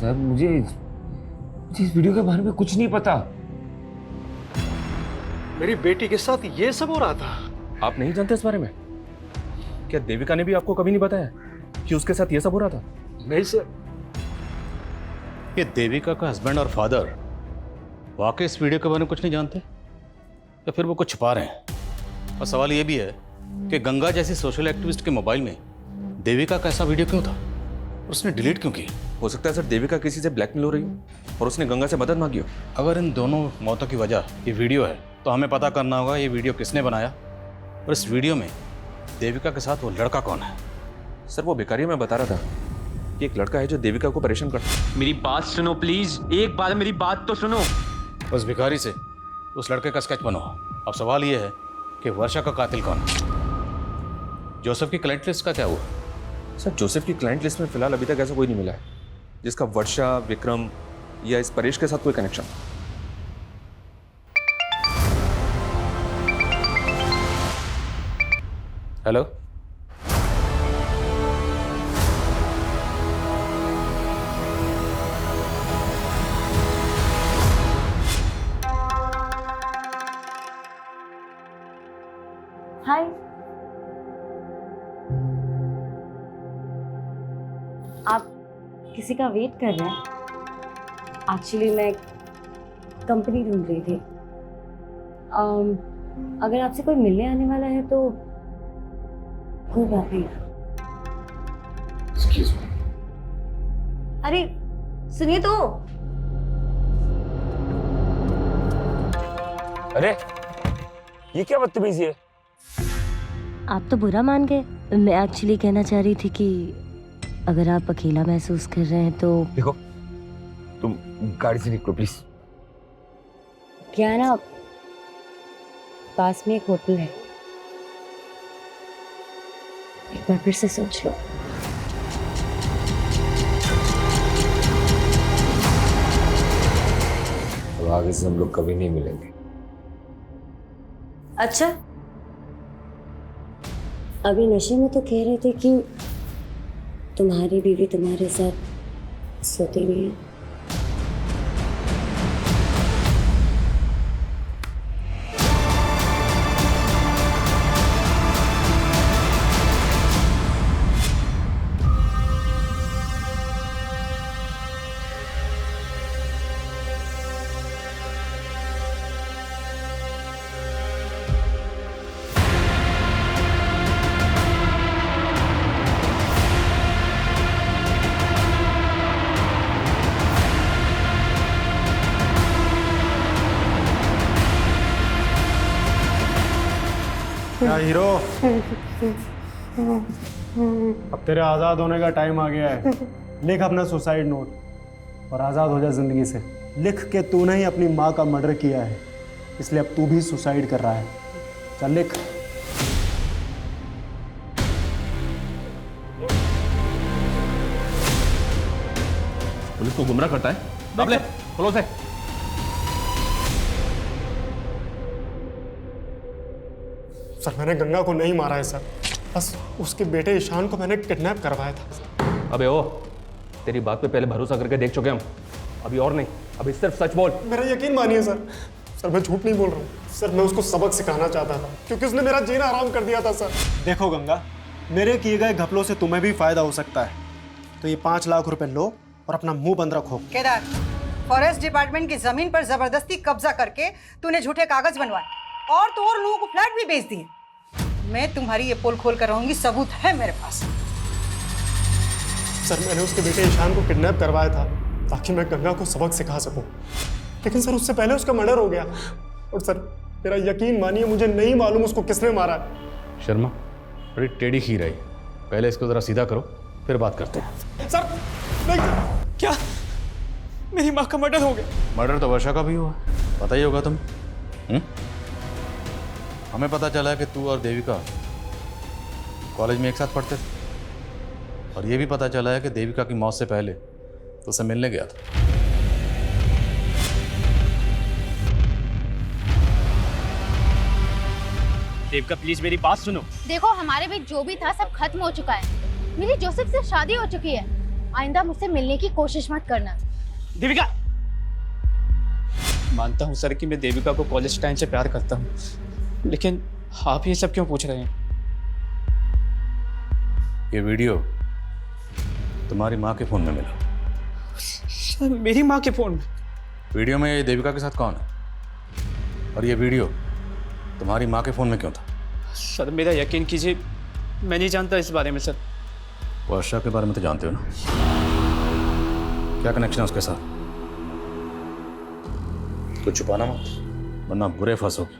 सर मुझे इस वीडियो के बारे में कुछ नहीं पता। मेरी बेटी के साथ ये सब हो रहा था। आप नहीं जानते इस बारे में? क्या देविका ने भी आपको कभी नहीं बताया कि उसके साथ ये सब हो रहा था? नहीं सर। ये देविका का हस्बैंड और फादर वाकई इस वीडियो के बारे में कुछ नहीं जानते, या फिर वो कुछ छुपा रहे हैं? और सवाल ये भी है कि गंगा जैसी सोशल एक्टिविस्ट के मोबाइल में देविका का ऐसा वीडियो क्यों था? उसने डिलीट क्यों की? हो सकता है सर देविका किसी से ब्लैकमेल हो रही हो और उसने गंगा से मदद मांगी हो। अगर इन दोनों मौतों की वजह ये वीडियो है तो हमें पता करना होगा ये वीडियो किसने बनाया, और इस वीडियो में देविका के साथ वो लड़का कौन है। सर वो भिखारी मैं बता रहा था कि एक लड़का है जो देविका को परेशान करता है। मेरी बात सुनो प्लीज, एक बार मेरी बात तो सुनो। उस भिखारी से उस लड़के का स्केच बनाओ। अब सवाल ये है कि वर्षा का कातिल कौन है? जोसेफ की क्लाइंट लिस्ट का क्या हुआ? सर जोसेफ की क्लाइंट लिस्ट में फिलहाल अभी तक ऐसा कोई नहीं मिला है जिसका वर्षा, विक्रम या इस परेश के साथ कोई कनेक्शन। हेलो, हाय। आप किसी का वेट कर रहे हैं? एक्चुअली मैं कंपनी ढूंढ रही थी। अगर आपसे कोई मिलने आने वाला है तो कोई बात नहीं। Excuse me. अरे सुनिए तो। अरे ये क्या बदतमीजी है? आप तो बुरा मान गए। मैं एक्चुअली कहना चाह रही थी कि अगर आप अकेला महसूस कर रहे हैं तो देखो, तुम गाड़ी से निकलो प्लीज। क्या है ना, पास में एक होटल है, एक बार फिर से सोच लो। अब आगे से हम लोग कभी नहीं मिलेंगे। अच्छा, अभी नशे में तो कह रहे थे कि तुम्हारी बीवी तुम्हारे साथ सोती नहीं है। क्या हीरो, अब तेरे आज़ाद होने का टाइम आ गया है। लिख अपना सुसाइड नोट और आज़ाद हो जा जिंदगी से। लिख के तूने ही अपनी माँ का मर्डर किया है, इसलिए अब तू भी सुसाइड कर रहा है। चल लिख। पुलिस को गुमराह करता है। बाबले, खोलो से। सर मैंने गंगा को नहीं मारा है सर। बस उसके बेटे ईशान को मैंने किडनैप करवाया था। अबे ओ, तेरी बात पे पहले भरोसा करके देख चुके हम, अभी और नहीं, अभी सिर्फ सच बोल। मेरा यकीन मानिए सर, सर मैं झूठ नहीं बोल रहा हूँ सर, मैं उसको सबक सिखाना चाहता था क्योंकि उसने मेरा जीना आराम कर दिया था सर। देखो गंगा, मेरे किए गए घपलों से तुम्हें भी फायदा हो सकता है, तो ये 5 लाख रुपए लो और अपना मुंह बंद रखो। केदार, फॉरेस्ट डिपार्टमेंट की जमीन पर जबरदस्ती कब्जा करके तूने झूठे कागज बनवाए और तो और लोगों को फ्लैट भी बेच दिए। मैं तुम्हारी ये पोल खोल कर रहूंगी, सबूत है मेरे पास। सर मैंने उसके बेटे ईशान को किडनैप करवाया था ताकि मैं गंगा को सबक सिखा सकूं, लेकिन सर उससे पहले उसका मर्डर हो गया। और सर मेरा यकीन मानिए, मुझे नहीं मालूम उसको किसने मारा है। शर्मा, बड़ी टेढ़ी खीर आई, पहले इसको जरा सीधा करो फिर बात करते हैं। सर नहीं, क्या मेरी माँ का मर्डर हो गया? मर्डर तो वर्षा का भी हुआ, पता ही होगा तुम। हमें पता चला कि तू और देविका कॉलेज में एक साथ पढ़ते थे, और ये भी पता चला है कि देविका की मौत से पहले तो उसे मिलने गया था। देविका प्लीज मेरी बात सुनो। देखो, हमारे बीच जो भी था सब खत्म हो चुका है। मेरी जोसेफ से शादी हो चुकी है। आइंदा मुझसे मिलने की कोशिश मत करना। देविका, मानता हूँ सर कि मैं देविका को कॉलेज टाइम से प्यार करता हूँ, लेकिन आप ये सब क्यों पूछ रहे हैं? ये वीडियो तुम्हारी माँ के फोन में मिला। सर मेरी माँ के फोन में? वीडियो में ये देविका के साथ कौन है, और ये वीडियो तुम्हारी माँ के फोन में क्यों था? सर मेरा यकीन कीजिए, मैं नहीं जानता इस बारे में सर। वर्षा के बारे में तो जानते हो ना, क्या कनेक्शन है उसके साथ? कुछ छुपाना मत, वरना बुरे फंसोगे।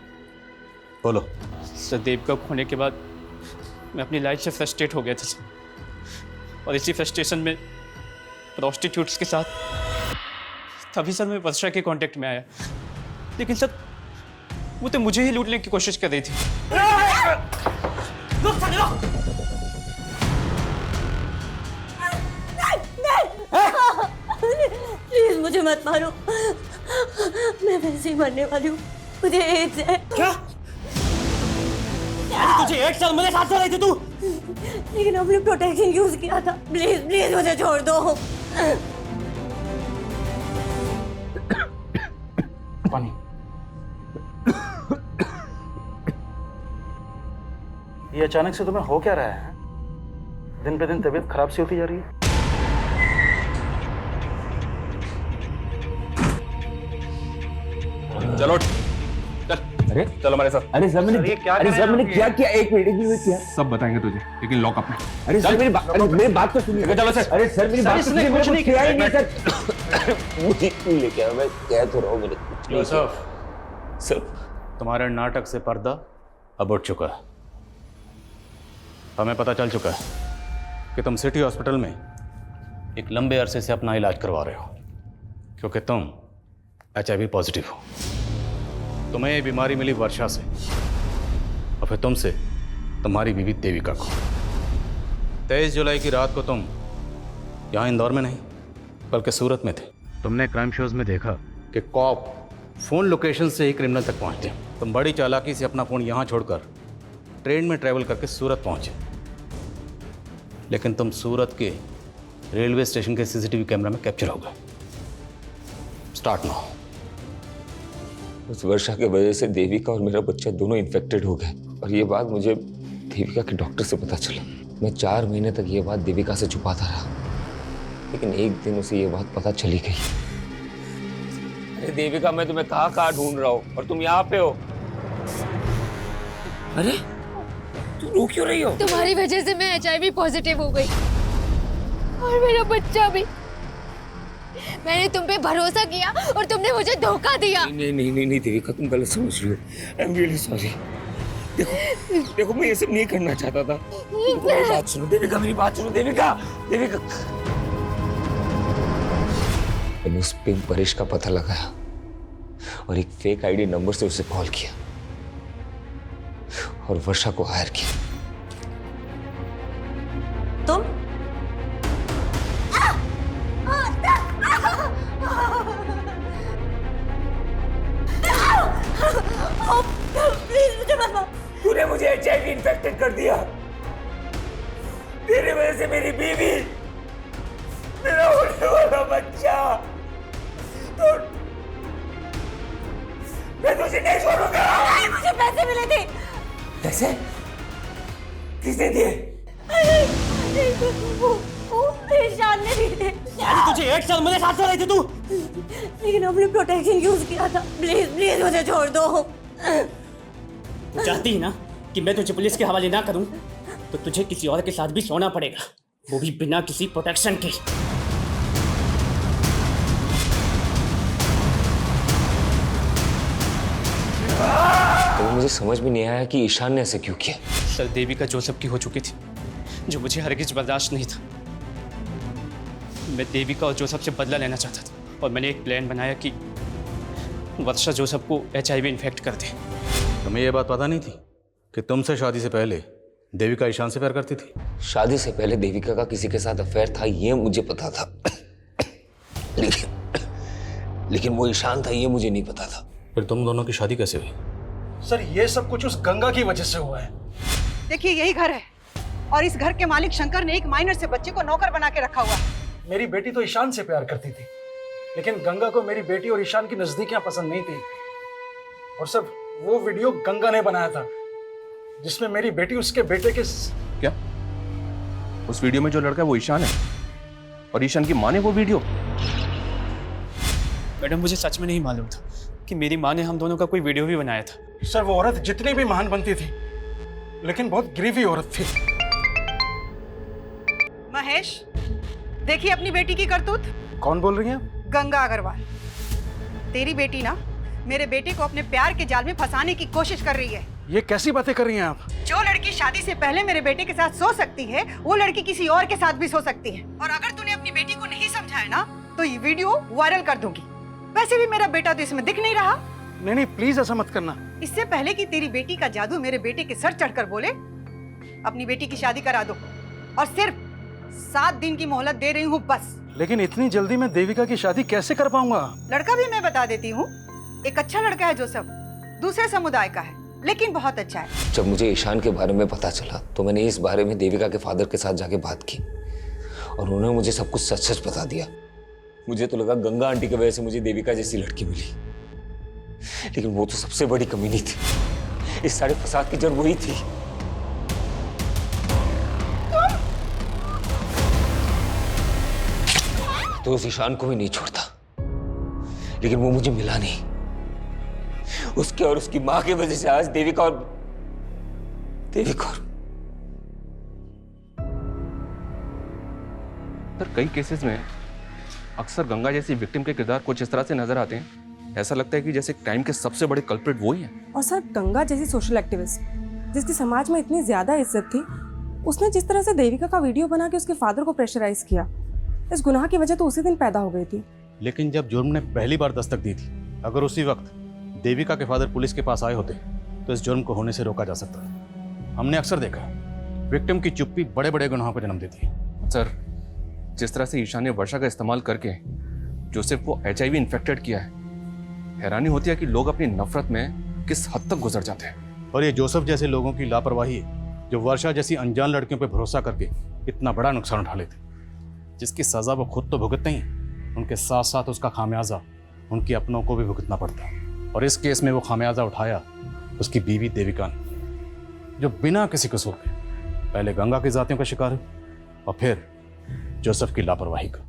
बोलो। सर देविका को खोने के बाद मैं अपनी लाइफ से फ्रस्ट्रेट हो गया था सर, और इसी फ्रस्ट्रेशन में प्रोस्टिट्यूट्स के साथ तभी सर मैं वर्षा के कांटेक्ट में आया, लेकिन सर वो तो मुझे ही लूटने की कोशिश कर रही थी। प्लीज मुझे मत मारो, मैं वैसे ही मरने वाली हूँ, मुझे एड्स है। क्या? तुझे 1 साल मेरे साथ रही थी तू? लेकिन हमने प्रोटेक्शन यूज किया था। प्लीज प्लीज मुझे छोड़ दो। पानी। ये अचानक से तुम्हें हो क्या रहा है? दिन पे दिन तबीयत खराब सी होती जा रही है। चलो चल, अरे चलो हमारे साथ। अरे सर मैंने क्या किया? एक मिनट किया। सब बताएंगे तुझे, लेकिन लॉकअप में। अरे सर मेरी बात तो सुनिए। चलो सर। अरे सर मेरी बात सुनिए, कुछ नहीं किया ही नहीं सर। मुझे क्यों लेके आया? मैं कह तो रहा हूँ मैंने कुछ नहीं किया। सर तुम्हारे नाटक से पर्दा अब उठ चुका है। हमें पता चल चुका है कि तुम सिटी हॉस्पिटल में एक लंबे अरसे से अपना इलाज करवा रहे हो, क्योंकि तुम HIV पॉजिटिव हो। तुम्हें ये बीमारी मिली वर्षा से, और फिर तुमसे तुम्हारी बीवी देविका को। 23 जुलाई की रात को तुम यहाँ इंदौर में नहीं बल्कि सूरत में थे। तुमने क्राइम शोज में देखा कि कॉप फ़ोन लोकेशन से ही क्रिमिनल तक पहुँचते हैं। तुम बड़ी चालाकी से अपना फ़ोन यहाँ छोड़कर ट्रेन में ट्रैवल करके सूरत पहुँचे, लेकिन तुम सूरत के रेलवे स्टेशन के CCTV कैमरा में कैप्चर हो गए। Start now. उस वर्षा के वजह से देविका और मेरा बच्चा दोनों इन्फेक्टेड हो गए, और ये बात मुझे देविका के डॉक्टर से पता चला। मैं 4 महीने तक ये बात देविका से छुपाता रहा, लेकिन एक दिन उसे ये बात पता चली गई। अरे देविका, मैं तुम्हें कहाँ ढूंढ रहा हूँ और तुम यहाँ पे हो। अरे तू रो क्यों रही हो? तुम्हारी वजह से मैं HIV पॉजिटिव हो गई, और मेरा बच्चा भी। मैंने तुम पे भरोसा किया और तुमने मुझे धोखा दिया। नहीं देविका, तुम गलत समझ रही हो। I am really sorry. देखो मैं ये सब नहीं करना चाहता था। मेरी बात सुनो देविका, मेरी बात सुनो देविका। मैंने उस पिंक परेश का पता लगाया और एक फेक ID नंबर से उसे कॉल किया और वर्षा को हायर किया। तुम? प्लीज मुझे मत मार। तूने मुझे HIV इन्फेक्टेड कर दिया। तेरी वजह से मेरी बीवी, मेरा होने वाला बच्चा, तो मैं तुझे नहीं छोड़ूंगा। नहीं, मुझे पैसे मिले थे। पैसे? किसने दिए? वो ईशान ने दिए थे। यानी तुझे 1 साल मेरे साथ रही थी तू? लेकिन हमने प्रोटेक्शन यूज किया था। प्लीज प्लीज मुझे छोड़ दो। तू चाहती है ना कि मैं तुझे पुलिस के हवाले ना करूं, तो तुझे किसी और के साथ भी सोना पड़ेगा, वो भी बिना किसी प्रोटेक्शन के। तो मुझे समझ में नहीं आया कि ईशान ने ऐसे क्यों किया। सर, देविका जोसेफ की हो चुकी थी, जो मुझे हरगिज बर्दाश्त नहीं था। मैं देविका और जोसेफ से बदला लेना चाहता था, और मैंने एक प्लान बनाया कि वर्षा जोसेफ को HIV इन्फेक्ट कर दे। तुम्हें ये बात पता नहीं थी कि तुमसे शादी से पहले देविका ईशान से प्यार करती थी? शादी से पहले देविका का किसी के साथ अफेयर था, ये मुझे पता था। लेकिन वो ईशान था, ये मुझे नहीं पता था। फिर तुम दोनों की शादी कैसे हुई? सर, ये सब कुछ उस गंगा की वजह से हुआ है। देखिए यही घर है, और इस घर के मालिक शंकर ने एक माइनर से बच्चे को नौकर बना के रखा हुआ है। मेरी बेटी तो ईशान से प्यार करती थी, लेकिन गंगा को मेरी बेटी और ईशान की नजदीकियां पसंद नहीं थी। और सब वो वीडियो गंगा ने बनाया था, जिसमें मेरी बेटी उसके बेटे के क्या? उस वीडियो में जो लड़का है वो ईशान है, और ईशान की माँ ने वो वीडियो? मैडम, मुझे सच में नहीं मालूम था कि मेरी माँ ने हम दोनों का कोई वीडियो भी बनाया था। सर, वो औरत जितनी भी महान बनती थी, लेकिन बहुत गिरी औरत थी। महेश, देखिए अपनी बेटी की करतूत। कौन बोल रही हैं? गंगा अग्रवाल। तेरी बेटी ना मेरे बेटे को अपने प्यार के जाल में फंसाने की कोशिश कर रही है। ये कैसी बातें कर रही हैं आप? जो लड़की शादी से पहले मेरे बेटे के साथ सो सकती है, वो लड़की किसी और के साथ भी सो सकती है। और अगर तूने अपनी बेटी को नहीं समझाया ना, तो ये वीडियो वायरल कर दूंगी। वैसे भी मेरा बेटा तो इसमें दिख नहीं रहा। नहीं, प्लीज ऐसा मत करना। इससे पहले कि तेरी बेटी का जादू मेरे बेटे के सर चढ़कर बोले, अपनी बेटी की शादी करा दो, और सिर्फ 7 दिन की मोहलत दे रही हूँ बस। लेकिन इतनी जल्दी मैं देविका की शादी कैसे कर पाऊंगा? लड़का भी मैं बता देती हूँ। एक अच्छा लड़का है जोसेफ, दूसरे समुदाय का है, लेकिन बहुत अच्छा है। जब मुझे ईशान के बारे में पता चला, तो मैंने इस बारे में देविका के फादर के साथ जाके बात की, और उन्होंने मुझे सब कुछ सच सच बता दिया। मुझे तो लगा गंगा आंटी की वजह से मुझे देविका जैसी लड़की मिली, लेकिन वो तो सबसे बड़ी कमी नहीं थी। इस सारे फसाद की जड़ वही थी। तो उस ईशान को भी नहीं छोड़ता, लेकिन वो मुझे मिला नहीं। उसके और उसकी मां की वजह से आज देविका और सर, कई केसेस में अक्सर गंगा जैसी विक्टिम के किरदार कुछ इस तरह से नजर आते हैं, ऐसा लगता है कि जैसे क्राइम के सबसे बड़े कल्प्रिट वो ही हैं। और सर, गंगा जैसी सोशल एक्टिविस्ट जिसकी समाज में इतनी ज्यादा इज्जत थी, उसने जिस तरह से देविका का वीडियो बना के उसके फादर को प्रेशराइज किया, इस गुनाह की वजह तो उसी दिन पैदा हो गई थी। लेकिन जब जुर्म ने पहली बार दस्तक दी थी, अगर उसी वक्त देविका के फादर पुलिस के पास आए होते, तो इस जुर्म को होने से रोका जा सकता है। हमने अक्सर देखा, विक्टिम की चुप्पी बड़े बड़े गुनाहों को जन्म देती है। सर, जिस तरह से ईशान ने वर्षा का इस्तेमाल करके जोसेफ को HIV इन्फेक्टेड किया है, हैरानी होती है कि लोग अपनी नफरत में किस हद तक गुजर जाते हैं। और ये जोसेफ जैसे लोगों की लापरवाही है, जो वर्षा जैसी अनजान लड़कियों पर भरोसा करके इतना बड़ा नुकसान उठा लेते, जिसकी सजा वो खुद तो भुगतते ही, उनके साथ साथ उसका खामियाजा उनके अपनों को भी भुगतना पड़ता है। और इस केस में वो खामियाजा उठाया उसकी बीवी देविका ने, जो बिना किसी कसूर के पहले गंगा की जातियों का शिकार है, और फिर जोसेफ की लापरवाही का।